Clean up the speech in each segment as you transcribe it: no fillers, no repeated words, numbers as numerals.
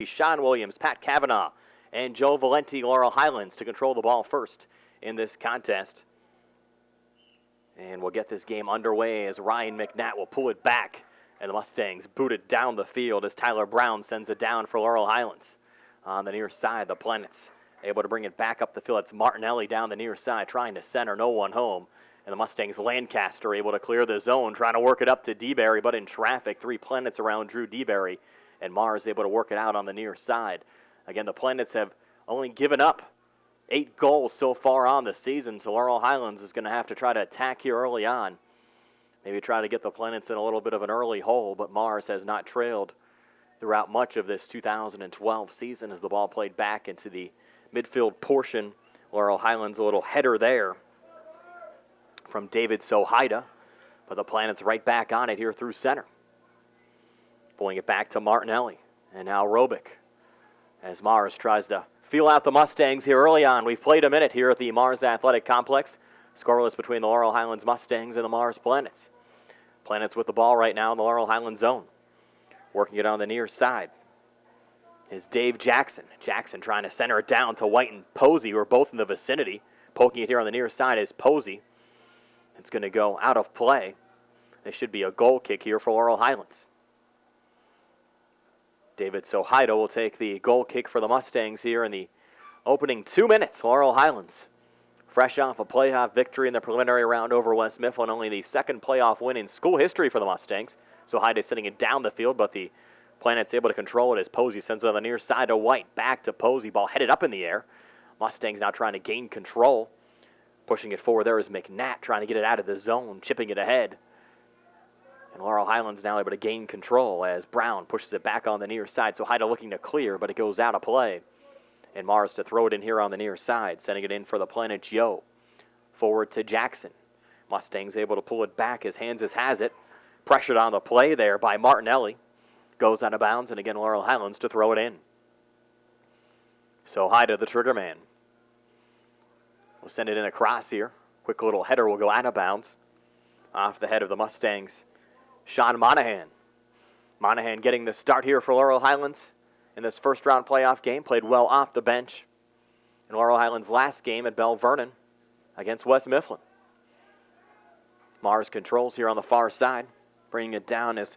Sean Williams, Pat Kavanaugh, and Joe Valenti, Laurel Highlands to control the ball first in this contest. And we'll get this game underway as Ryan McNatt will pull it back, and the Mustangs boot it down the field as Tyler Brown sends it down for Laurel Highlands. On the near side, the Planets able to bring it back up the field. It's Martinelli down the near side trying to center, no one home. And the Mustangs Lancaster able to clear the zone, trying to work it up to DeBerry, but in traffic, 3 Planets around Drew DeBerry. And Mars able to work it out on the near side. Again, the Planets have only given up 8 goals so far on the season, so Laurel Highlands is going to have to try to attack here early on. Maybe try to get the Planets in a little bit of an early hole, but Mars has not trailed throughout much of this 2012 season as the ball played back into the midfield portion. Laurel Highlands a little header there from David Sohaida, but the Planets right back on it here through center. Pulling it back to Martinelli, and now Robick as Mars tries to feel out the Mustangs here early on. We've played a minute here at the Mars Athletic Complex. Scoreless between the Laurel Highlands Mustangs and the Mars Planets. Planets with the ball right now in the Laurel Highlands zone. Working it on the near side is Dave Jackson. Jackson trying to center it down to White and Posey, who are both in the vicinity. Poking it here on the near side is Posey. It's going to go out of play. There should be a goal kick here for Laurel Highlands. David Sohaida will take the goal kick for the Mustangs here in the opening 2 minutes. Laurel Highlands, fresh off a playoff victory in the preliminary round over West Mifflin, only the second playoff win in school history for the Mustangs. Sohaida sending it down the field, but the Planets able to control it as Posey sends it on the near side to White. Back to Posey, ball headed up in the air. Mustangs now trying to gain control. Pushing it forward there is McNatt trying to get it out of the zone, chipping it ahead. And Laurel Highlands now able to gain control as Brown pushes it back on the near side. So Haida looking to clear, but it goes out of play. And Mars to throw it in here on the near side, sending it in for the Planet Yo. Forward to Jackson. Mustangs able to pull it back as Hanses has it. Pressured on the play there by Martinelli. Goes out of bounds, and again Laurel Highlands to throw it in. So Haida, the trigger man. We'll send it in across here. Quick little header will go out of bounds. Off the head of the Mustangs. Sean Monahan. Monahan getting the start here for Laurel Highlands in this first round playoff game. Played well off the bench in Laurel Highlands' last game at Bell Vernon against West Mifflin. Mars controls here on the far side. Bringing it down is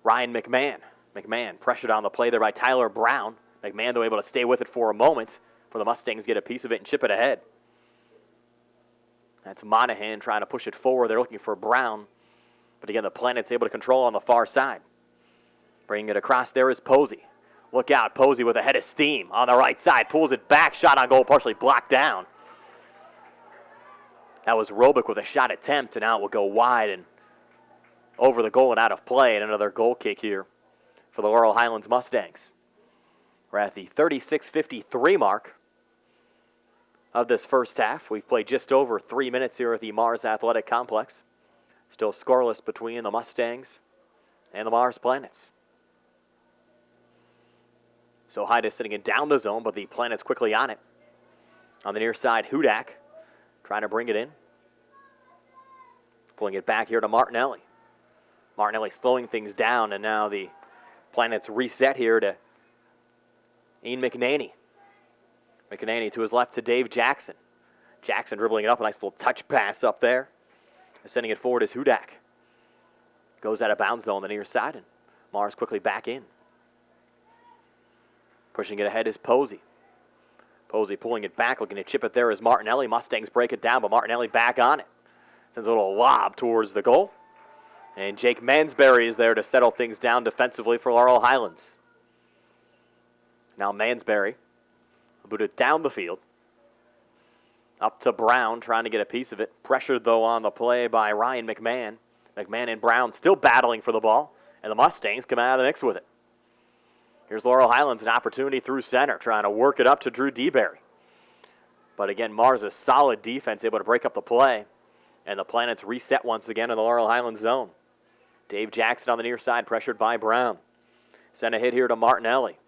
Ryan McMahon. McMahon pressured on the play there by Tyler Brown. McMahon, though, able to stay with it for a moment for the Mustangs get a piece of it and chip it ahead. That's Monahan trying to push it forward. They're looking for Brown. But again, the Planet's able to control on the far side. Bringing it across there is Posey. Look out, Posey with a head of steam on the right side. Pulls it back, shot on goal, partially blocked down. That was Robick with a shot attempt, and now it will go wide and over the goal and out of play. And another goal kick here for the Laurel Highlands Mustangs. We're at the 36:53 mark of this first half. We've played just over 3 minutes here at the Mars Athletic Complex. Still scoreless between the Mustangs and the Mars Planets. So Haida sitting it down the zone, but the Planets quickly on it. On the near side, Hudak trying to bring it in. Pulling it back here to Martinelli. Martinelli slowing things down, and now the Planets reset here to Ian McNaney. McNaney to his left to Dave Jackson. Jackson dribbling it up, a nice little touch pass up there. Sending it forward is Hudak. Goes out of bounds, though, on the near side, and Mars quickly back in. Pushing it ahead is Posey. Posey pulling it back, looking to chip it there is Martinelli. Mustangs break it down, but Martinelli back on it. Sends a little lob towards the goal. And Jake Mansberry is there to settle things down defensively for Laurel Highlands. Now Mansberry booted down the field. Up to Brown, trying to get a piece of it. Pressured, though, on the play by Ryan McMahon. McMahon and Brown still battling for the ball, and the Mustangs come out of the mix with it. Here's Laurel Highlands, an opportunity through center, trying to work it up to Drew DeBerry. But again, Mars, a solid defense, able to break up the play, and the Planets reset once again in the Laurel Highlands zone. Dave Jackson on the near side, pressured by Brown. Send a hit here to Martinelli.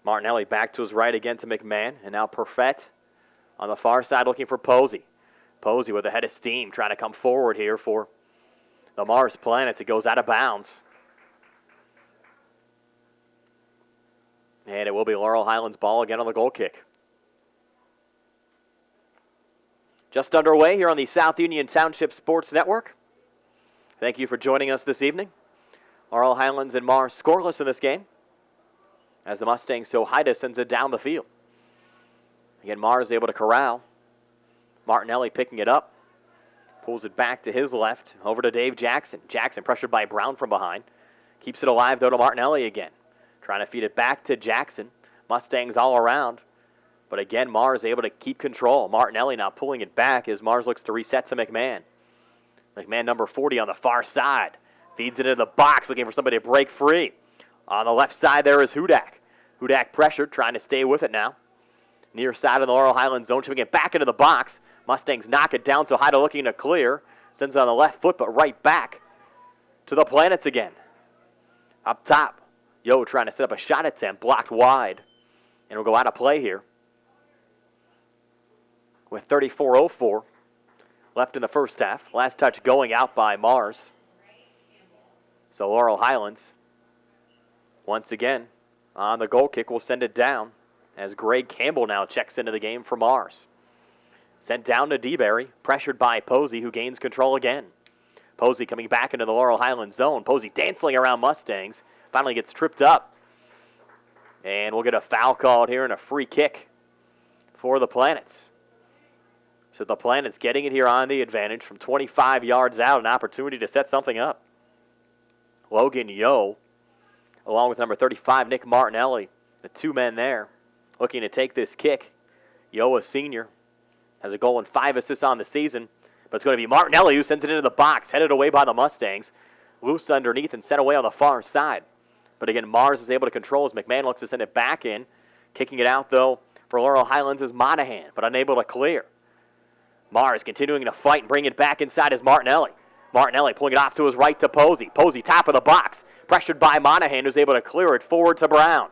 Martinelli back to his right again to McMahon, and now Perfett on the far side looking for Posey. Posey with a head of steam trying to come forward here for the Mars Planets. It goes out of bounds. And it will be Laurel Highlands ball again on the goal kick. Just underway here on the South Union Township Sports Network. Thank you for joining us this evening. Laurel Highlands and Mars scoreless in this game as the Mustangs Sohida sends it down the field. Again, Mars able to corral. Martinelli picking it up. Pulls it back to his left, over to Dave Jackson. Jackson pressured by Brown from behind. Keeps it alive, though, to Martinelli again. Trying to feed it back to Jackson. Mustangs all around. But again, Mars able to keep control. Martinelli now pulling it back as Mars looks to reset to McMahon. McMahon, number 40, on the far side. Feeds it into the box, looking for somebody to break free. On the left side there is Hudak. Hudak pressured, trying to stay with it now. Near side of the Laurel Highlands zone, shipping it back into the box. Mustangs knock it down, so Haida looking to clear. Sends it on the left foot, but right back to the Planets again. Up top, Yo trying to set up a shot attempt, blocked wide. And will go out of play here. With 34:04 left in the first half. Last touch going out by Mars. So Laurel Highlands, once again, on the goal kick, will send it down as Greg Campbell now checks into the game for Mars. Sent down to DeBerry, pressured by Posey, who gains control again. Posey coming back into the Laurel Highlands zone. Posey dancing around Mustangs. Finally gets tripped up. And we'll get a foul called here and a free kick for the Planets. So the Planets getting it here on the advantage from 25 yards out, an opportunity to set something up. Logan Yo, along with number 35, Nick Martinelli, the two men there, looking to take this kick. Yo, a senior, has a goal and 5 assists on the season, but it's going to be Martinelli who sends it into the box, headed away by the Mustangs. Loose underneath and sent away on the far side. But again, Mars is able to control as McMahon looks to send it back in. Kicking it out, though, for Laurel Highlands is Monahan, but unable to clear. Mars continuing to fight and bring it back inside is Martinelli. Martinelli pulling it off to his right to Posey. Posey top of the box, pressured by Monahan, who's able to clear it forward to Brown.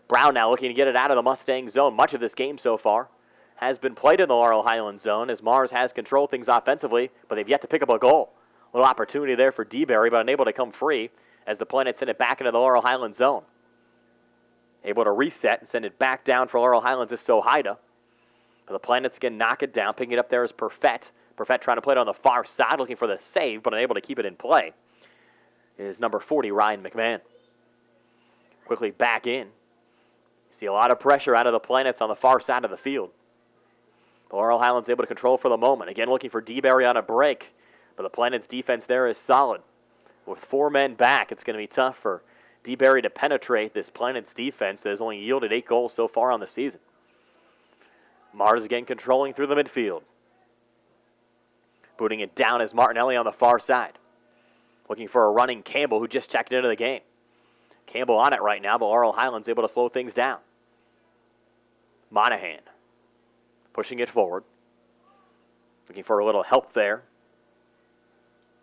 Brown now looking to get it out of the Mustang zone. Much of this game so far has been played in the Laurel Highlands zone as Mars has controlled things offensively, but they've yet to pick up a goal. A little opportunity there for DeBerry, but unable to come free as the Planets send it back into the Laurel Highlands zone. Able to reset and send it back down for Laurel Highlands is Sohida. But the Planets again knock it down. Picking it up there is Perfett. Perfett trying to play it on the far side, looking for the save, but unable to keep it in play. Is number 40, Ryan McMahon. Quickly back in. See a lot of pressure out of the Planets on the far side of the field. But Laurel Highlands able to control for the moment. Again, looking for DeBerry on a break. But the Planets' defense there is solid. With 4 men back, it's going to be tough for DeBerry to penetrate this Planets' defense that has only yielded 8 goals so far on the season. Mars again controlling through the midfield. Booting it down is Martinelli on the far side. Looking for a running Campbell who just checked into the game. Campbell on it right now, but Laurel Highlands able to slow things down. Monahan pushing it forward. Looking for a little help there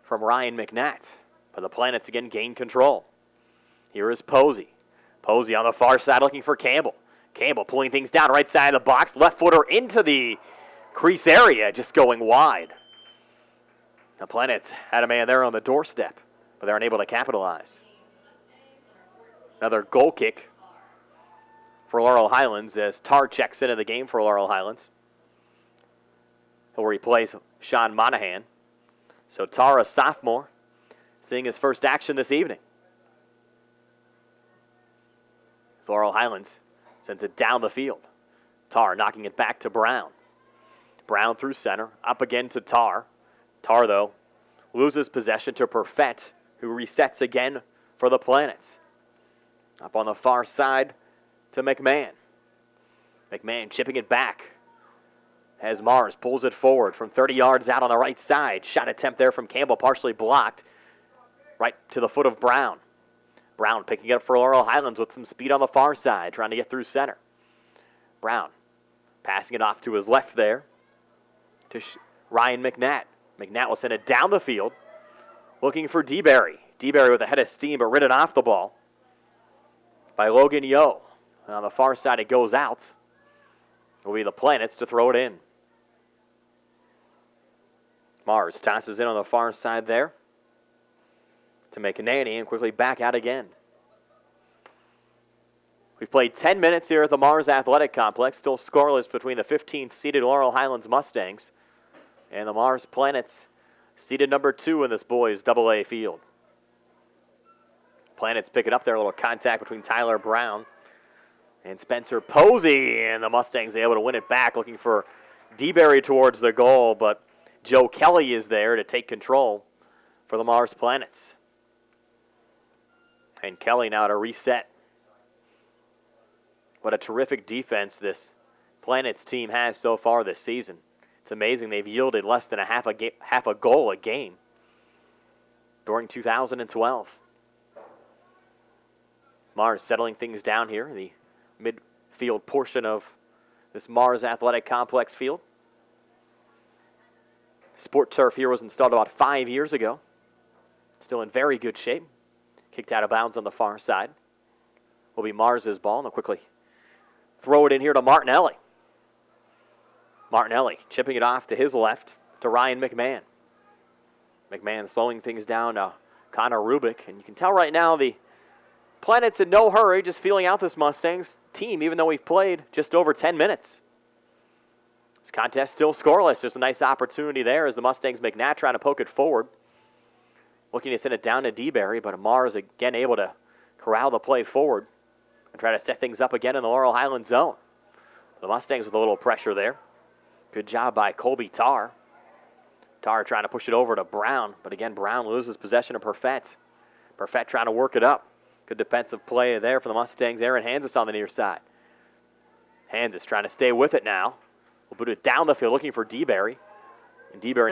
from Ryan McNatt. But the Planets again gain control. Here is Posey. Posey on the far side looking for Campbell. Campbell pulling things down right side of the box. Left footer into the crease area, just going wide. The Planets had a man there on the doorstep, but they're unable to capitalize. Another goal kick for Laurel Highlands as Tar checks into the game for Laurel Highlands. He'll replace Sean Monahan. So Tar, a sophomore, seeing his first action this evening. Laurel Highlands sends it down the field. Tar knocking it back to Brown. Brown through center, up again to Tar. Tar, though, loses possession to Perfett, who resets again for the Planets. Up on the far side to McMahon. McMahon chipping it back as Mars pulls it forward from 30 yards out on the right side. Shot attempt there from Campbell, partially blocked. Right to the foot of Brown. Brown picking it up for Laurel Highlands with some speed on the far side, trying to get through center. Brown passing it off to his left there to Ryan McNatt. McNatt will send it down the field, looking for DeBerry. DeBerry with a head of steam, but ridden off the ball by Logan Yo. And on the far side, it goes out. It will be the Planets to throw it in. Mars tosses in on the far side there to McNanny and quickly back out again. We've played 10 minutes here at the Mars Athletic Complex, still scoreless between the 15th seeded Laurel Highlands Mustangs and the Mars Planets, seeded number 2 in this boys AA field. Planets pick it up there, a little contact between Tyler Brown and Spencer Posey, and the Mustangs able to win it back, looking for DeBerry towards the goal, but Joe Kelly is there to take control for the Mars Planets. And Kelly now to reset. What a terrific defense this Planets team has so far this season. It's amazing they've yielded less than half a goal a game during 2012. Mars settling things down here in the midfield portion of this Mars Athletic Complex field. Sport turf here was installed about 5 years ago. Still in very good shape. Kicked out of bounds on the far side. Will be Mars's ball, and they'll quickly throw it in here to Martinelli. Martinelli chipping it off to his left to Ryan McMahon. McMahon slowing things down to Connor Rubik. And you can tell right now the Planets in no hurry, just feeling out this Mustangs team, even though we've played just over 10 minutes. This contest still scoreless. There's a nice opportunity there as the Mustangs McNatt trying to poke it forward. Looking to send it down to DeBerry, but Mars again able to corral the play forward and try to set things up again in the Laurel Highlands zone. The Mustangs with a little pressure there. Good job by Colby Tarr. Tarr trying to push it over to Brown, but again, Brown loses possession of Perfett. Perfett trying to work it up. Good defensive play there for the Mustangs. Aaron Hansis on the near side. Hansis trying to stay with it now. We'll put it down the field looking for DeBerry. And DeBerry